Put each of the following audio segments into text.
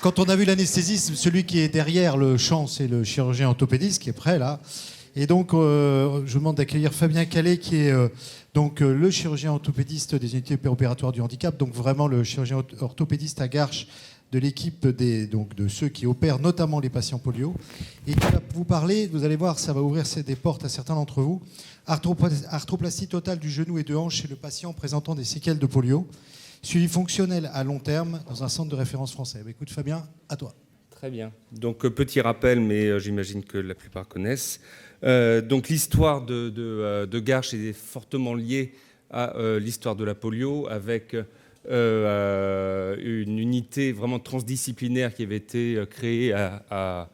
Quand on a vu l'anesthésiste, celui qui est derrière le champ, c'est le chirurgien orthopédiste qui est prêt là. Et donc, je vous demande d'accueillir Fabien Calais, qui est le chirurgien orthopédiste des unités opératoires du handicap, donc vraiment le chirurgien orthopédiste à Garches de l'équipe de ceux qui opèrent notamment les patients polio. Et qui va vous parler, vous allez voir, ça va ouvrir des portes à certains d'entre vous. Arthroplastie totale du genou et de hanche chez le patient présentant des séquelles de polio. Suivi fonctionnel à long terme dans un centre de référence français. Écoute Fabien, à toi. Très bien. Donc petit rappel, mais j'imagine que la plupart connaissent. Donc l'histoire de Garches est fortement liée à l'histoire de la polio, avec une unité vraiment transdisciplinaire qui avait été créée à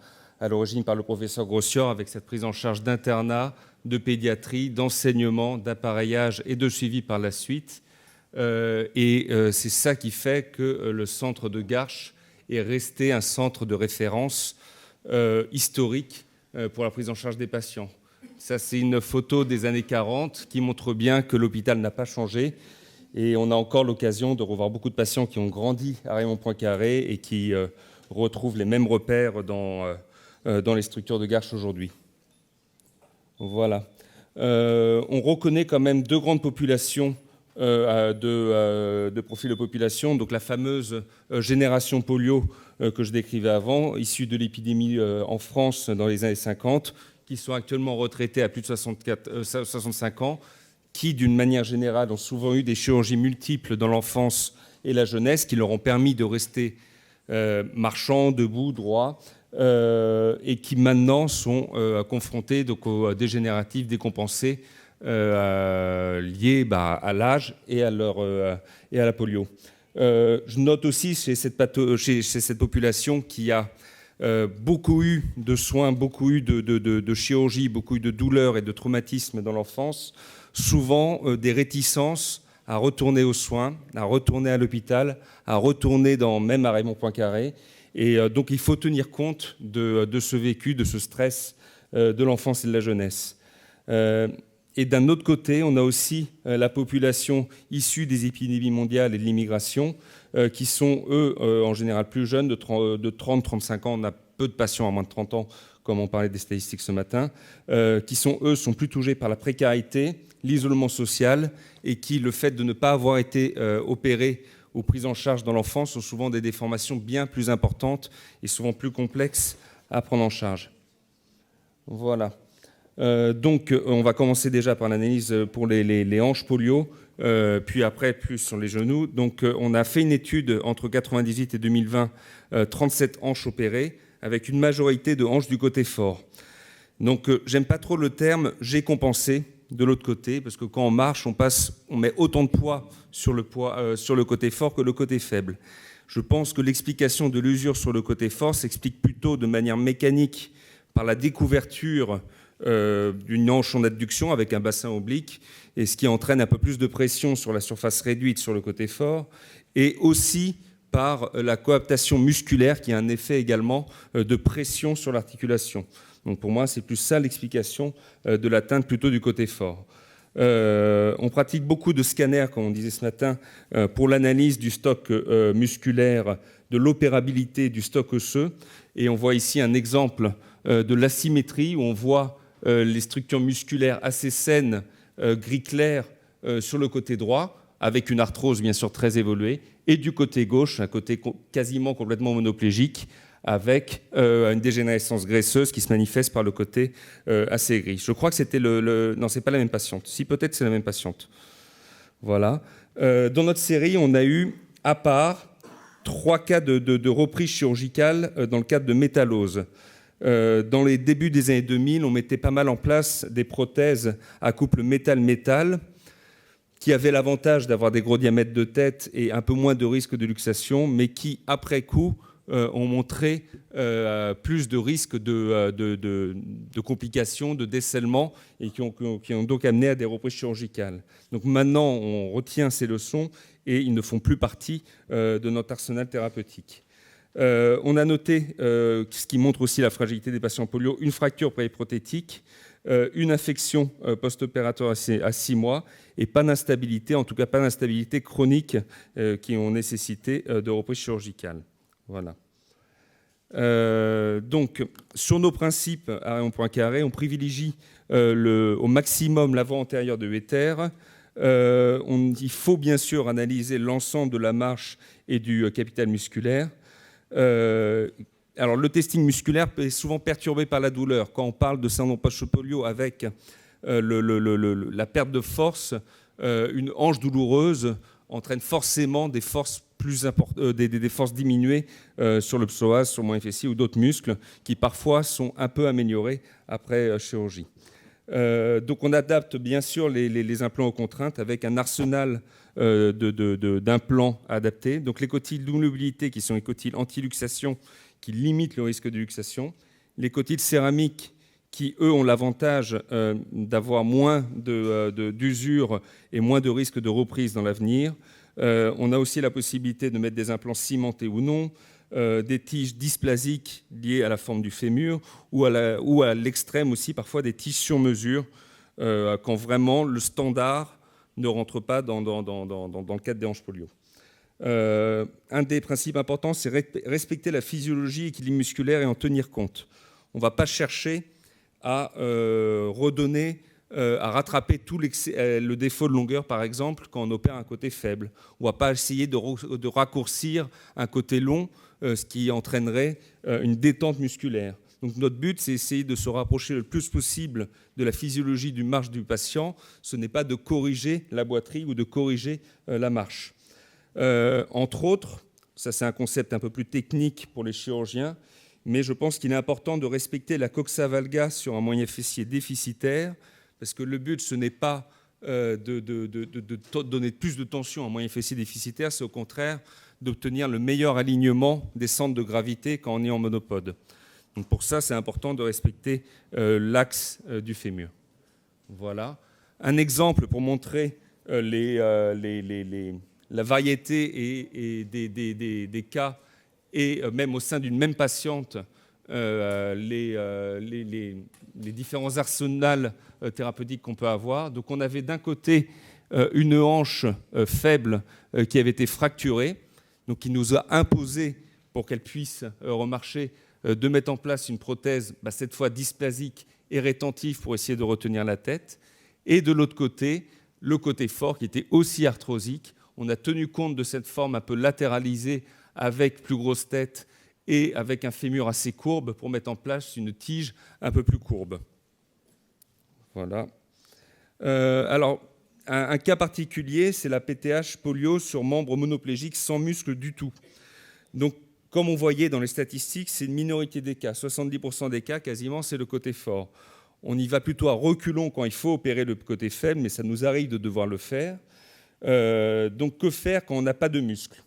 l'origine par le professeur Grossior, avec cette prise en charge d'internat, de pédiatrie, d'enseignement, d'appareillage et de suivi par la suite. C'est ça qui fait que le centre de Garches est resté un centre de référence historique pour la prise en charge des patients. Ça, c'est une photo des années 40 qui montre bien que l'hôpital n'a pas changé. Et on a encore l'occasion de revoir beaucoup de patients qui ont grandi à Raymond Poincaré et qui retrouvent les mêmes repères dans les structures de Garches aujourd'hui. Voilà. On reconnaît quand même deux grandes populations de profil de population. Donc la fameuse génération polio que je décrivais avant, issue de l'épidémie en France dans les années 50, qui sont actuellement retraités à plus de 65 ans, qui, d'une manière générale, ont souvent eu des chirurgies multiples dans l'enfance et la jeunesse, qui leur ont permis de rester marchand, debout, droit, et qui maintenant sont confrontés donc, aux dégénératifs décompensés liés à l'âge et à la polio. Je note aussi chez cette population qui a beaucoup eu de soins, beaucoup eu de chirurgie, beaucoup eu de douleurs et de traumatismes dans l'enfance, souvent des réticences à retourner aux soins, à retourner à l'hôpital, à retourner même à Raymond Poincaré. Et donc il faut tenir compte de ce vécu, de ce stress de l'enfance et de la jeunesse. Et d'un autre côté, on a aussi la population issue des épidémies mondiales et de l'immigration, qui sont, eux, en général plus jeunes, de 30-35 ans. On a peu de patients à moins de 30 ans, comme on parlait des statistiques ce matin, qui sont plus touchés par la précarité, l'isolement social, et qui, le fait de ne pas avoir été opérés ou pris en charge dans l'enfance, ont souvent des déformations bien plus importantes et souvent plus complexes à prendre en charge. Voilà. Donc, on va commencer déjà par l'analyse pour les hanches polio, puis après plus sur les genoux. Donc, on a fait une étude entre 1998 et 2020, 37 hanches opérées, avec une majorité de hanches du côté fort. Donc, j'aime pas trop le terme « j'ai compensé » de l'autre côté, parce que quand on marche, on met autant de poids sur le côté fort que le côté faible. Je pense que l'explication de l'usure sur le côté fort s'explique plutôt de manière mécanique par la découverture d'une hanche en adduction avec un bassin oblique, et ce qui entraîne un peu plus de pression sur la surface réduite sur le côté fort, et aussi par la coaptation musculaire qui a un effet également de pression sur l'articulation. Donc pour moi, c'est plus ça l'explication de l'atteinte plutôt du côté fort. On pratique beaucoup de scanners, comme on disait ce matin, pour l'analyse du stock musculaire, de l'opérabilité du stock osseux, et on voit ici un exemple de l'asymétrie où on voit les structures musculaires assez saines, gris clair, sur le côté droit, avec une arthrose bien sûr très évoluée, et du côté gauche, un côté quasiment complètement monoplégique, avec une dégénérescence graisseuse qui se manifeste par le côté assez gris. Je crois que c'était Non, c'est pas la même patiente. Si, peut-être c'est la même patiente. Voilà. Dans notre série, on a eu, à part, 3 cas de reprise chirurgicale dans le cadre de métallose. Dans les débuts des années 2000, on mettait pas mal en place des prothèses à couple métal-métal qui avaient l'avantage d'avoir des gros diamètres de tête et un peu moins de risque de luxation, mais qui, après coup, ont montré plus de risques de complications, de décèlement, et qui ont donc amené à des reprises chirurgicales. Donc maintenant, on retient ces leçons et ils ne font plus partie de notre arsenal thérapeutique. On a noté, ce qui montre aussi la fragilité des patients polio, une fracture périprothétique, une infection post-opératoire à 6 mois et pas d'instabilité, en tout cas pas d'instabilité chronique qui ont nécessité de reprise chirurgicale. Voilà. Donc, sur nos principes à rayons point carré, on privilégie au maximum l'avant antérieur de Huether. Il faut bien sûr analyser l'ensemble de la marche et du capital musculaire. Alors, le testing musculaire est souvent perturbé par la douleur. Quand on parle de syndrome post-polio avec la perte de force, une hanche douloureuse entraîne forcément des forces des forces diminuées sur le psoas, sur mon fessier ou d'autres muscles qui parfois sont un peu améliorés après chirurgie. Donc on adapte bien sûr les implants aux contraintes avec un arsenal d'implants adaptés. Donc les cotyles double mobilité qui sont les cotyles anti-luxation qui limitent le risque de luxation. Les cotyles céramiques qui, eux, ont l'avantage d'avoir moins d'usure et moins de risque de reprise dans l'avenir. On a aussi la possibilité de mettre des implants cimentés ou non, des tiges dysplasiques liées à la forme du fémur ou à l'extrême aussi, parfois des tiges sur mesure, quand vraiment le standard ne rentre pas dans le cadre des hanches polio. Un des principes importants, c'est respecter la physiologie, l'équilibre musculaire et en tenir compte. On ne va pas chercher à redonner, à rattraper tout le défaut de longueur, par exemple, quand on opère un côté faible. On ne va pas essayer de raccourcir un côté long, ce qui entraînerait une détente musculaire. Donc notre but, c'est essayer de se rapprocher le plus possible de la physiologie du marche du patient. Ce n'est pas de corriger la boiterie ou de corriger la marche. Entre autres, ça c'est un concept un peu plus technique pour les chirurgiens, mais je pense qu'il est important de respecter la coxa valga sur un moyen fessier déficitaire, parce que le but, ce n'est pas de donner plus de tension à un moyen fessier déficitaire, c'est au contraire d'obtenir le meilleur alignement des centres de gravité quand on est en monopode. Donc pour ça, c'est important de respecter l'axe du fémur. Voilà. Un exemple pour montrer la variété et des cas, et même au sein d'une même patiente, les différents arsenals thérapeutiques qu'on peut avoir. Donc on avait d'un côté une hanche faible qui avait été fracturée, donc qui nous a imposé, pour qu'elle puisse remarcher, de mettre en place une prothèse, cette fois dysplasique et rétentive pour essayer de retenir la tête. Et de l'autre côté, le côté fort qui était aussi arthrosique. On a tenu compte de cette forme un peu latéralisée avec plus grosse tête et avec un fémur assez courbe pour mettre en place une tige un peu plus courbe. Voilà. Alors, un cas particulier, c'est la PTH polio sur membre monoplégique sans muscle du tout. Donc, comme on voyait dans les statistiques, c'est une minorité des cas. 70% des cas, quasiment, c'est le côté fort. On y va plutôt à reculons quand il faut opérer le côté faible, mais ça nous arrive de devoir le faire. Donc, que faire quand on n'a pas de muscle ?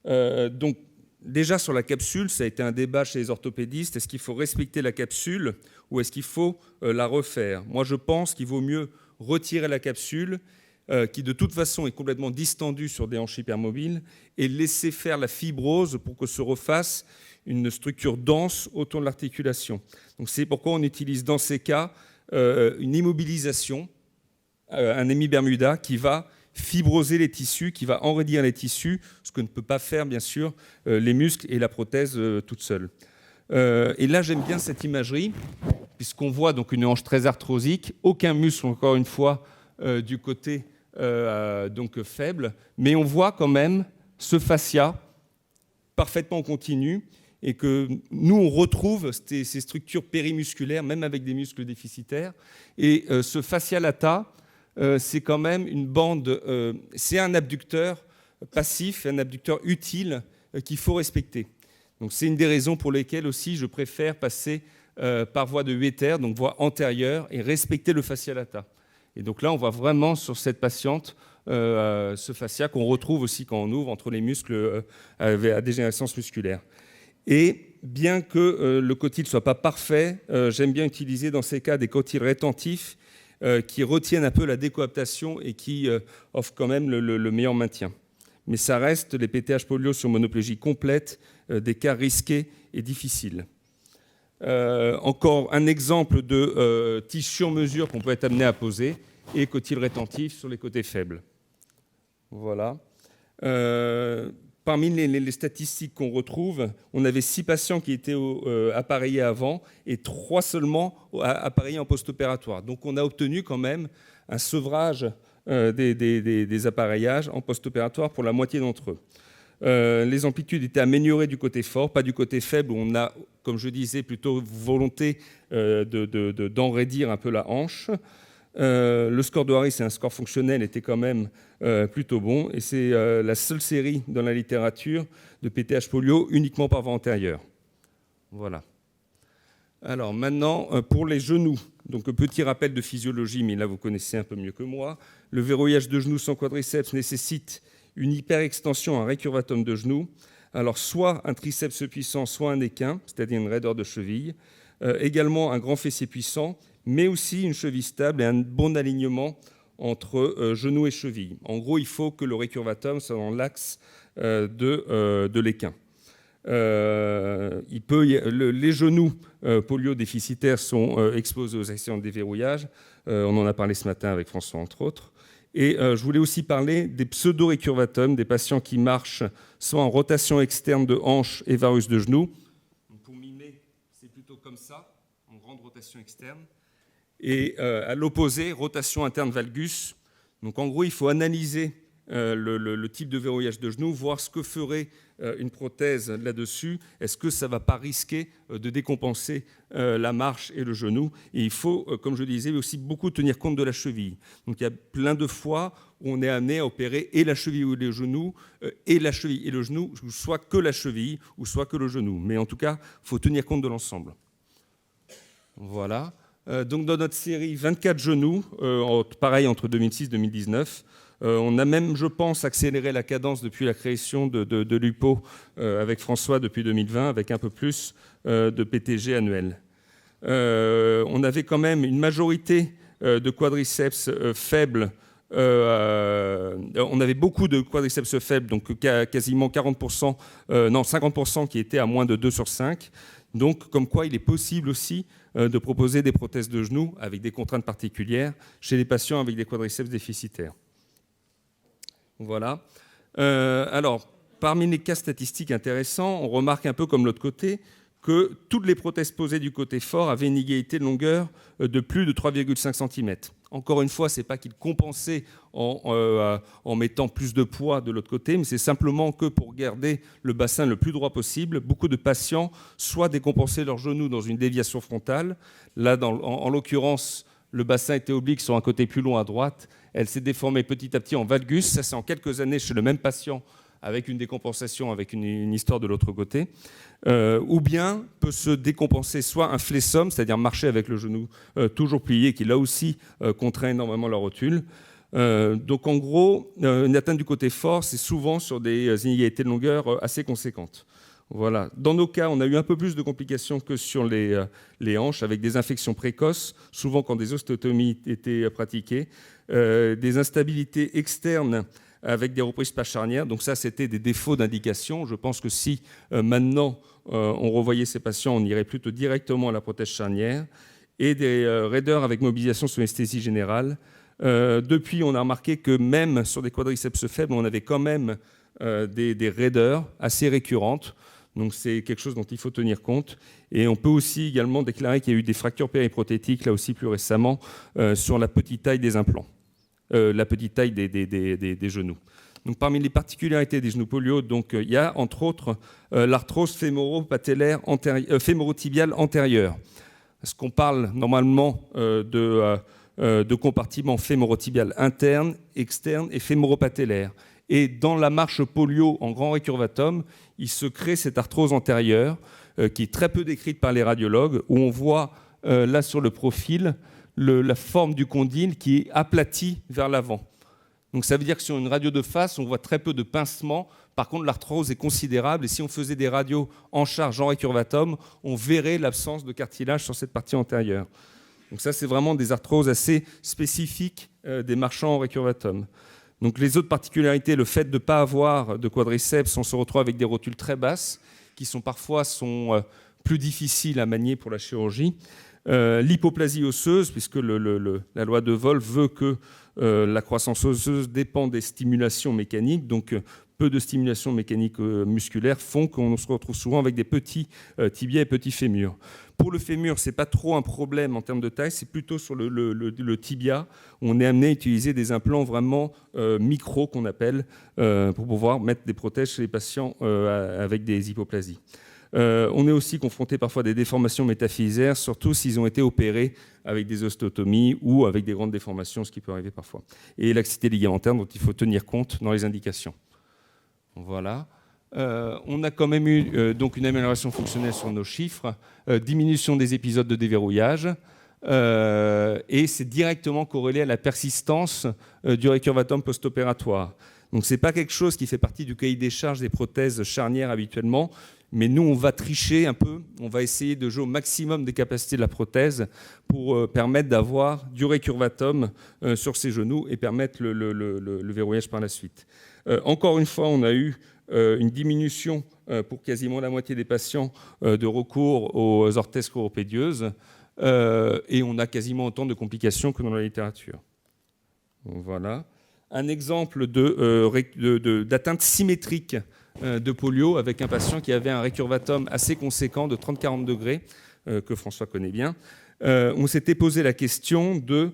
Donc, déjà sur la capsule, ça a été un débat chez les orthopédistes. Est-ce qu'il faut respecter la capsule ou est-ce qu'il faut la refaire ? Moi, je pense qu'il vaut mieux retirer la capsule, qui de toute façon est complètement distendue sur des hanches hypermobiles, et laisser faire la fibrose pour que se refasse une structure dense autour de l'articulation. Donc, c'est pourquoi on utilise dans ces cas une immobilisation, un hémi-Bermuda qui va fibroser les tissus, qui va enraidir les tissus, ce que ne peut pas faire, bien sûr, les muscles et la prothèse toute seule. Et là, j'aime bien cette imagerie, puisqu'on voit donc une hanche très arthrosique, aucun muscle, encore une fois, du côté donc faible, mais on voit quand même ce fascia parfaitement continu, et que nous, on retrouve ces structures périmusculaires, même avec des muscles déficitaires. Et ce fascia lata, c'est quand même une bande, c'est un abducteur passif, un abducteur utile qu'il faut respecter. Donc c'est une des raisons pour lesquelles aussi je préfère passer par voie de Huether, donc voie antérieure, et respecter le fascia lata. Et donc là, on voit vraiment sur cette patiente ce fascia qu'on retrouve aussi quand on ouvre entre les muscles à dégénérescence musculaire. Et bien que le cotyle ne soit pas parfait, j'aime bien utiliser dans ces cas des cotyles rétentifs qui retiennent un peu la décoaptation et qui offrent quand même le meilleur maintien. Mais ça reste, les PTH polio sur monoplégie complète, des cas risqués et difficiles. Encore un exemple de tige sur mesure qu'on peut être amené à poser, et cotyle rétentif sur les côtés faibles. Voilà. parmi les statistiques qu'on retrouve, on avait 6 patients qui étaient appareillés avant et 3 seulement appareillés en post-opératoire. Donc on a obtenu quand même un sevrage des appareillages en post-opératoire pour la moitié d'entre eux. Les amplitudes étaient améliorées du côté fort, pas du côté faible, où on a, comme je disais, plutôt volonté d'enraidir un peu la hanche. Le score de Harris, c'est un score fonctionnel, était quand même plutôt bon. Et c'est la seule série dans la littérature de PTH polio uniquement par voie antérieure. Voilà. Alors maintenant, pour les genoux, donc petit rappel de physiologie, mais là vous connaissez un peu mieux que moi. Le verrouillage de genoux sans quadriceps nécessite une hyperextension, un récurvatum de genou. Alors soit un triceps puissant, soit un équin, c'est-à-dire une raideur de cheville. Également un grand fessier puissant, mais aussi une cheville stable et un bon alignement entre genou et cheville. En gros, il faut que le récurvatum soit dans l'axe de l'équin. Les genoux polio-déficitaires sont exposés aux accidents de déverrouillage. On en a parlé ce matin avec François, entre autres. Et je voulais aussi parler des pseudo-récurvatums, des patients qui marchent soit en rotation externe de hanche et varus de genou. Donc pour mimer, c'est plutôt comme ça, en grande rotation externe. Et à l'opposé, rotation interne valgus. Donc en gros, il faut analyser le type de verrouillage de genou, voir ce que ferait une prothèse là-dessus. Est-ce que ça ne va pas risquer de décompenser la marche et le genou? Et il faut, comme je disais, aussi beaucoup tenir compte de la cheville. Donc il y a plein de fois où on est amené à opérer et la cheville ou le genou, et la cheville et le genou, soit que la cheville ou soit que le genou. Mais en tout cas, il faut tenir compte de l'ensemble. Voilà. Donc dans notre série 24 genoux, pareil entre 2006 et 2019, on a même, je pense, accéléré la cadence depuis la création de l'UPO avec François depuis 2020, avec un peu plus de PTG annuel. On avait quand même une majorité de quadriceps faibles. On avait beaucoup de quadriceps faibles, donc quasiment 40%, 50% qui étaient à moins de 2 sur 5. Donc, comme quoi il est possible aussi de proposer des prothèses de genoux avec des contraintes particulières chez les patients avec des quadriceps déficitaires. Voilà. Alors, parmi les cas statistiques intéressants, on remarque un peu comme l'autre côté que toutes les prothèses posées du côté fort avaient une inégalité de longueur de plus de 3,5 cm. Encore une fois, ce n'est pas qu'ils compensaient en mettant plus de poids de l'autre côté, mais c'est simplement que pour garder le bassin le plus droit possible, beaucoup de patients soit décompensaient leurs genoux dans une déviation frontale. Là, en l'occurrence, le bassin était oblique sur un côté plus long à droite. Elle s'est déformée petit à petit en valgus. Ça, c'est en quelques années chez le même patient, avec une décompensation, avec une histoire de l'autre côté. Ou bien peut se décompenser soit un flessum, c'est-à-dire marcher avec le genou toujours plié, qui là aussi contraint énormément la rotule. Donc en gros, une atteinte du côté fort, c'est souvent sur des inégalités de longueur assez conséquentes. Voilà. Dans nos cas, on a eu un peu plus de complications que sur les hanches, avec des infections précoces, souvent quand des ostéotomies étaient pratiquées, des instabilités externes avec des reprises pas charnières. Donc ça, c'était des défauts d'indication. Je pense que si maintenant on revoyait ces patients, on irait plutôt directement à la prothèse charnière. Et des raideurs avec mobilisation sous anesthésie générale. Depuis, on a remarqué que même sur des quadriceps faibles, on avait quand même des raideurs assez récurrentes. Donc c'est quelque chose dont il faut tenir compte. Et on peut aussi également déclarer qu'il y a eu des fractures périprothétiques, là aussi plus récemment, sur la petite taille des implants, la petite taille des genoux. Donc parmi les particularités des genoux polio, donc, il y a entre autres l'arthrose fémoro-tibiale antérieure. Parce qu'on parle normalement de compartiments fémoro-tibial interne, externe et fémoro-patellaire. Et dans la marche polio en grand récurvatum, il se crée cette arthrose antérieure qui est très peu décrite par les radiologues, où on voit là sur le profil la forme du condyle qui est aplatie vers l'avant. Donc ça veut dire que sur une radio de face, on voit très peu de pincement. Par contre, l'arthrose est considérable. Et si on faisait des radios en charge en récurvatum, on verrait l'absence de cartilage sur cette partie antérieure. Donc ça, c'est vraiment des arthroses assez spécifiques des marchands en récurvatum. Donc les autres particularités, le fait de ne pas avoir de quadriceps, on se retrouve avec des rotules très basses qui parfois sont plus difficiles à manier pour la chirurgie. L'hypoplasie osseuse, puisque la loi de Wolff veut que la croissance osseuse dépend des stimulations mécaniques, donc peu de stimulation mécanique musculaire font qu'on se retrouve souvent avec des petits tibias et petits fémurs. Pour le fémur, ce n'est pas trop un problème en termes de taille, c'est plutôt sur le tibia. On est amené à utiliser des implants vraiment micro, qu'on appelle, pour pouvoir mettre des protèges chez les patients avec des hypoplasies. On est aussi confronté parfois à des déformations métaphysaires, surtout s'ils ont été opérés avec des ostéotomies ou avec des grandes déformations, ce qui peut arriver parfois. Et laxité ligamentaire dont il faut tenir compte dans les indications. Voilà. On a quand même eu donc une amélioration fonctionnelle sur nos chiffres, diminution des épisodes de déverrouillage, et c'est directement corrélé à la persistance du récurvatum post-opératoire. Donc ce n'est pas quelque chose qui fait partie du cahier des charges des prothèses charnières habituellement, mais nous, on va tricher un peu, on va essayer de jouer au maximum des capacités de la prothèse pour permettre d'avoir du récurvatum sur ses genoux et permettre le verrouillage par la suite. Encore une fois, on a eu une diminution pour quasiment la moitié des patients de recours aux orthèses choropédieuses et on a quasiment autant de complications que dans la littérature. Voilà. Un exemple d'atteinte symétrique de polio avec un patient qui avait un récurvatum assez conséquent de 30-40 degrés, que François connaît bien. On s'était posé la question de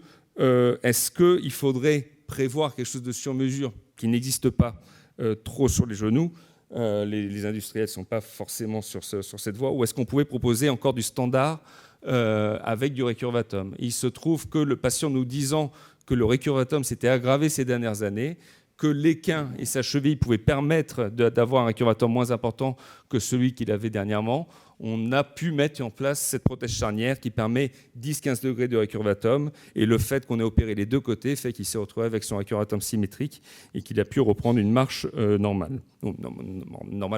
est-ce qu'il faudrait prévoir quelque chose de sur-mesure qui n'existe pas trop sur les genoux. Les industriels ne sont pas forcément sur cette voie. Ou est-ce qu'on pouvait proposer encore du standard avec du récurvatum? Il se trouve que le patient nous disant que le récurvatum s'était aggravé ces dernières années, que l'équin et sa cheville pouvaient permettre d'avoir un récurvatum moins important que celui qu'il avait dernièrement, on a pu mettre en place cette prothèse charnière qui permet 10-15 degrés de récurvatum. Et le fait qu'on ait opéré les deux côtés fait qu'il s'est retrouvé avec son récurvatum symétrique et qu'il a pu reprendre une marche normale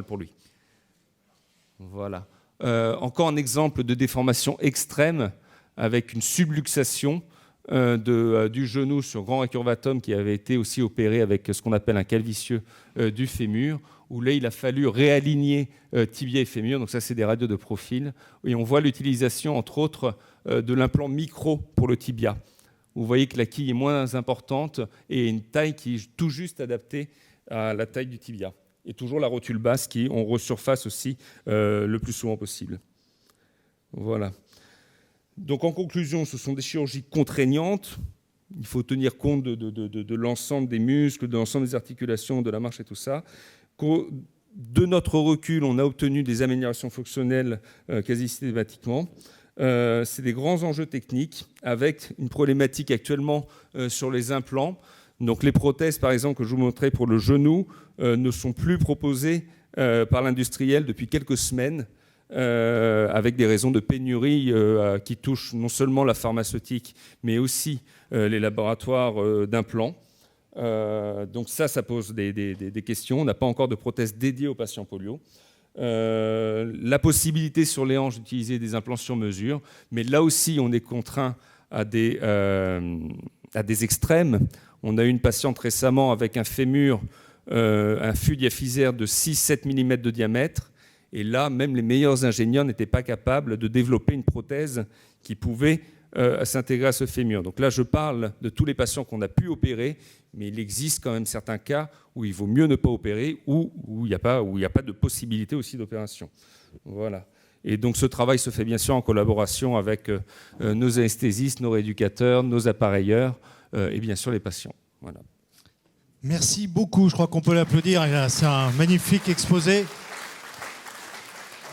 pour lui. Voilà. Encore un exemple de déformation extrême avec une subluxation du genou sur grand récurvatum qui avait été aussi opéré avec ce qu'on appelle un calvicieux du fémur, où là, il a fallu réaligner tibia et fémur. Donc ça, c'est des radios de profil. Et on voit l'utilisation, entre autres, de l'implant micro pour le tibia. Vous voyez que la quille est moins importante et une taille qui est tout juste adaptée à la taille du tibia. Et toujours la rotule basse qui, on resurface aussi le plus souvent possible. Voilà. Donc en conclusion, ce sont des chirurgies contraignantes. Il faut tenir compte de l'ensemble des muscles, de l'ensemble des articulations, de la marche et tout ça. De notre recul, on a obtenu des améliorations fonctionnelles quasi systématiquement. C'est des grands enjeux techniques avec une problématique actuellement sur les implants. Donc les prothèses, par exemple, que je vous montrais pour le genou, ne sont plus proposées par l'industriel depuis quelques semaines. Avec des raisons de pénurie qui touchent non seulement la pharmaceutique, mais aussi les laboratoires d'implants. Donc ça pose des questions. On n'a pas encore de prothèse dédiée aux patients polio. La possibilité sur les hanches d'utiliser des implants sur mesure, mais là aussi, on est contraint à des extrêmes. On a eu une patiente récemment avec un fémur, un fût diaphysaire de 6-7 mm de diamètre. Et là, même les meilleurs ingénieurs n'étaient pas capables de développer une prothèse qui pouvait s'intégrer à ce fémur. Donc là, je parle de tous les patients qu'on a pu opérer, mais il existe quand même certains cas où il vaut mieux ne pas opérer ou où il n'y a pas de possibilité aussi d'opération. Voilà. Et donc ce travail se fait bien sûr en collaboration avec nos anesthésistes, nos rééducateurs, nos appareilleurs et bien sûr les patients. Voilà. Merci beaucoup. Je crois qu'on peut l'applaudir. C'est un magnifique exposé.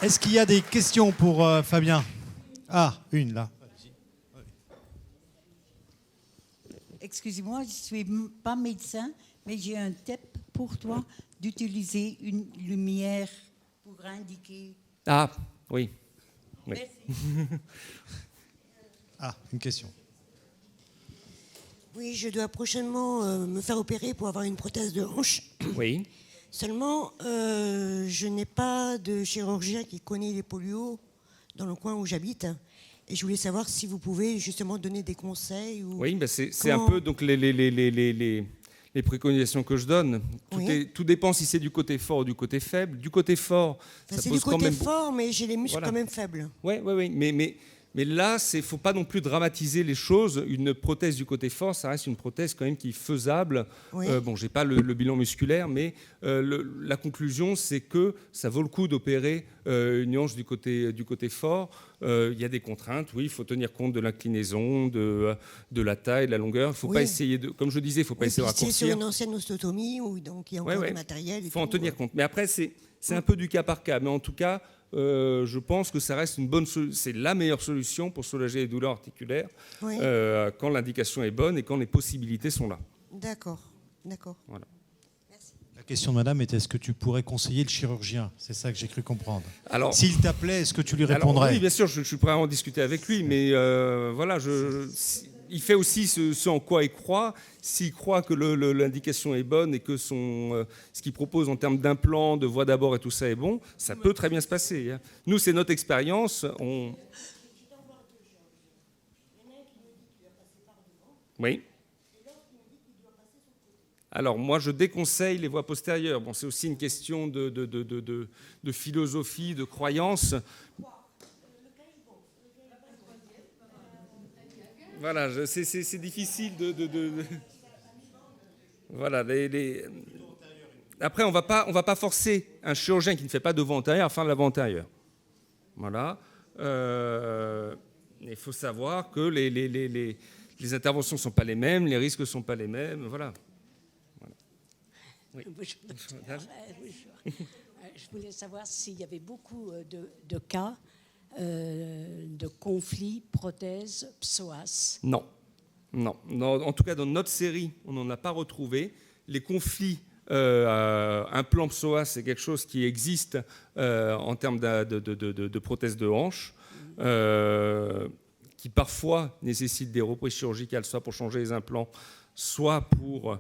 Est-ce qu'il y a des questions pour Fabien? Ah, une là. Excusez-moi, je ne suis pas médecin, mais j'ai un tip pour toi d'utiliser une lumière pour indiquer. Ah, oui. Merci. Ah, une question. Oui, je dois prochainement me faire opérer pour avoir une prothèse de hanche. Oui. Seulement, je n'ai pas de chirurgien qui connaît les polios dans le coin où j'habite. Et je voulais savoir si vous pouvez justement donner des conseils. Ou oui, ben c'est un peu donc les préconisations que je donne. Tout dépend si c'est du côté fort ou du côté faible. Du côté fort, ça pose quand même... C'est du côté fort, mais j'ai les muscles quand même faibles. Oui. Mais là, il ne faut pas non plus dramatiser les choses. Une prothèse du côté fort, ça reste une prothèse quand même qui est faisable. Oui. Bon, je n'ai pas le bilan musculaire, mais la conclusion, c'est que ça vaut le coup d'opérer une hanche du côté fort. Il y a des contraintes, oui, il faut tenir compte de l'inclinaison, de la taille, de la longueur. Il ne faut pas essayer de, comme je disais, il ne faut pas essayer de raccourcir. C'est sur une ancienne ostotomie où donc il y a encore du matériel. Il faut en tenir compte. Mais après, c'est un peu du cas par cas. Mais en tout cas, je pense que ça reste c'est la meilleure solution pour soulager les douleurs articulaires quand l'indication est bonne et quand les possibilités sont là. D'accord. Voilà. La question de madame était est-ce que tu pourrais conseiller le chirurgien? C'est ça que j'ai cru comprendre. Alors, s'il t'appelait, est-ce que tu lui répondrais? Oui, bien sûr, je suis prêt à en discuter avec lui, mais voilà, il fait aussi ce en quoi il croit. S'il croit que l'indication est bonne et que ce qu'il propose en termes d'implants, de voie d'abord et tout ça est bon, ça peut très bien se passer. Hein. Nous, c'est notre expérience. Oui. Alors, moi, je déconseille les voies postérieures. Bon, c'est aussi une question de philosophie, de croyance. Voilà, c'est difficile Voilà. Après, on va pas forcer un chirurgien qui ne fait pas de voie antérieure à faire de la voie antérieure. Voilà. Il faut savoir que les interventions ne sont pas les mêmes, les risques ne sont pas les mêmes. Voilà. Oui. Bonjour, docteur. Bonjour. Je voulais savoir s'il y avait beaucoup de cas de conflits prothèses psoas. Non. En tout cas, dans notre série, on n'en a pas retrouvé. Les conflits implants psoas, c'est quelque chose qui existe en termes de prothèses de hanche, qui parfois nécessitent des reprises chirurgicales, soit pour changer les implants, soit pour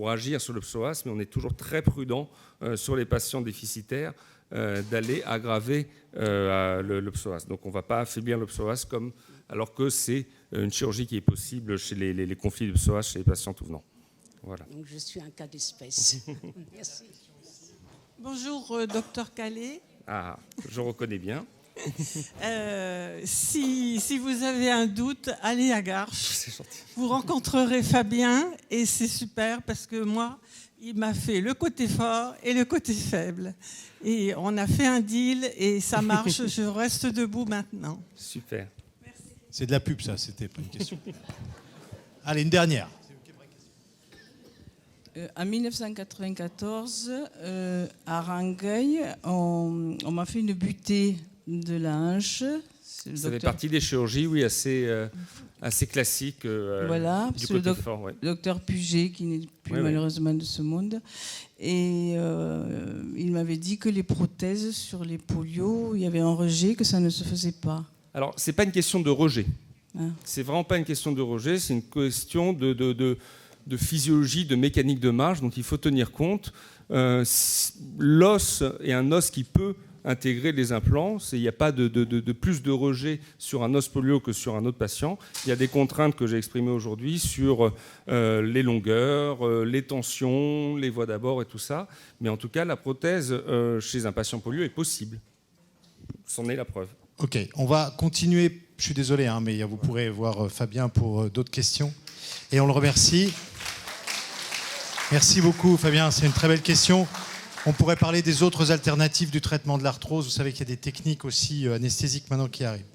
agir sur le psoas, mais on est toujours très prudent sur les patients déficitaires d'aller aggraver le psoas. Donc on ne va pas affaiblir le psoas alors que c'est une chirurgie qui est possible chez les conflits de psoas chez les patients tout venant. Voilà. Donc je suis un cas d'espèce. Merci. Bonjour, docteur Calais. Ah, je reconnais bien. Si vous avez un doute, allez à Garches. C'est gentil. Vous rencontrerez Fabien et c'est super parce que moi, il m'a fait le côté fort et le côté faible. Et on a fait un deal et ça marche. Je reste debout maintenant. Super. Merci. C'est de la pub, ça, c'était pas une question. Allez, une dernière. En 1994, à Rangueil, on m'a fait une butée de la hanche. Ça fait partie des chirurgies, oui, assez classiques. Voilà, du c'est le côté fort, ouais. docteur Puget, qui n'est plus malheureusement de ce monde. Et il m'avait dit que les prothèses sur les polios, il y avait un rejet, que ça ne se faisait pas. Alors, c'est pas une question de rejet. Ah. C'est vraiment pas une question de rejet, c'est une question de physiologie, de mécanique de marche dont il faut tenir compte. L'os est un os qui peut intégrer les implants. Il n'y a pas de plus de rejet sur un os polio que sur un autre patient. Il y a des contraintes que j'ai exprimées aujourd'hui sur les longueurs, les tensions, les voies d'abord et tout ça. Mais en tout cas, la prothèse chez un patient polio est possible. C'en est la preuve. Ok, on va continuer. Je suis désolé, mais vous pourrez voir Fabien pour d'autres questions. Et on le remercie. Merci beaucoup, Fabien. C'est une très belle question. On pourrait parler des autres alternatives du traitement de l'arthrose. Vous savez qu'il y a des techniques aussi anesthésiques maintenant qui arrivent.